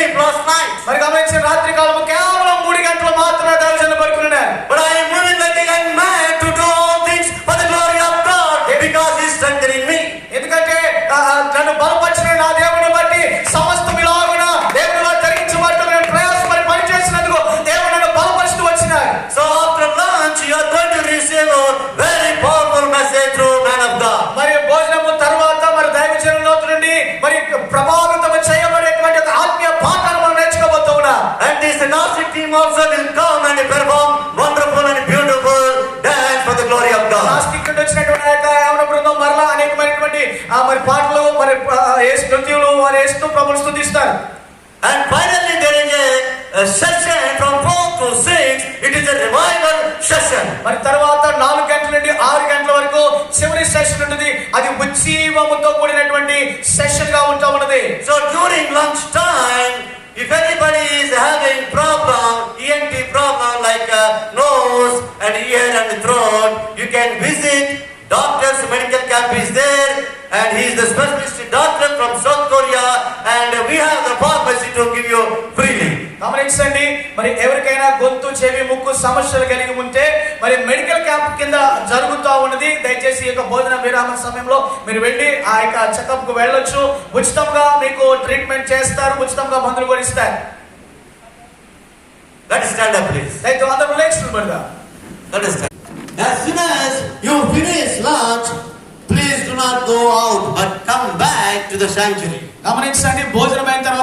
sleep last night. మరి గమనించిన రాత్రి కాలము కేవలం 3 గంటలు మాత్రమే దర్శనం పడుకున్నాను. But I am moving like a young man to do all things for the glory of God, because He is strengthening me. ఎందుకంటే నన్ను బలపరిచిన నా దేవుని బట్టి సమస్తం ఇలాగున దేవునిలో జరిగించబట్టు నేను ప్రయాసపడి పని చేసినందుకు దేవుడు నన్ను బలపరుస్తూ వచ్చినాడు. So after lunch you are going to receive a very powerful message through man of God. మరి భోజనము తర్వాత మరి దైవజనుల నుండి మరి ప్రభావితం చేయబడేటువంటి ఒక ఆత్మీయ పాఠాన్ని మనం నేర్చుకోబోతూ ఉన్నాం. And this gnostic team also will come and perform wonderful and beautiful dance for the glory of God. నాస్తిక్ నుండి వచ్చినటువంటి యొక్క యవన బృందం మరలా అనేకమైనటువంటి మరి పాటలు మరి యేసు నృత్యాలు వారు యేసు ప్రభువును స్తుతిస్తారు. And finally there is a session from 4 to 6. It is a revival session. మరి తర్వాత 4 గంటల నుండి 6 గంటల వరకు చివరి సెషన్ ఉంటుంది. అది ఉజ్జీవముతో కూడినటువంటి సెషన్ గా ఉంటా ఉన్నది. So during lunch time, if anybody is having problem, ENT problem like nose and ear and throat, you can visit doctor's medical camp is there, and he is the specialist doctor from South Korea, and we have the pharmacy to give you freely. గమనించండి, మరి ఎవరికైనా గొంతు చెవి ముక్కు సమస్యలు కలిగి ఉంటే మరి మెడికల్ క్యాంప్ కింద జరుగుతూ ఉన్నది. దయచేసి ఈ యొక్క భోజన విరామ సమయంలో మీరు వెళ్ళి ఆ యొక్క చెకప్ కు వెళ్ళొచ్చు. ఉచితంగా మీకు ట్రీట్మెంట్ చేస్తారు, ఉచితంగా మందులు కూడా ఇస్తారు. Let us stand up, please. అయితే అందరూ లేచిపోదాం. Let us stand. As soon as you finish lunch, please do not go out but come back to the sanctuary. గమనించండి, భోజనం అయిన తర్వాత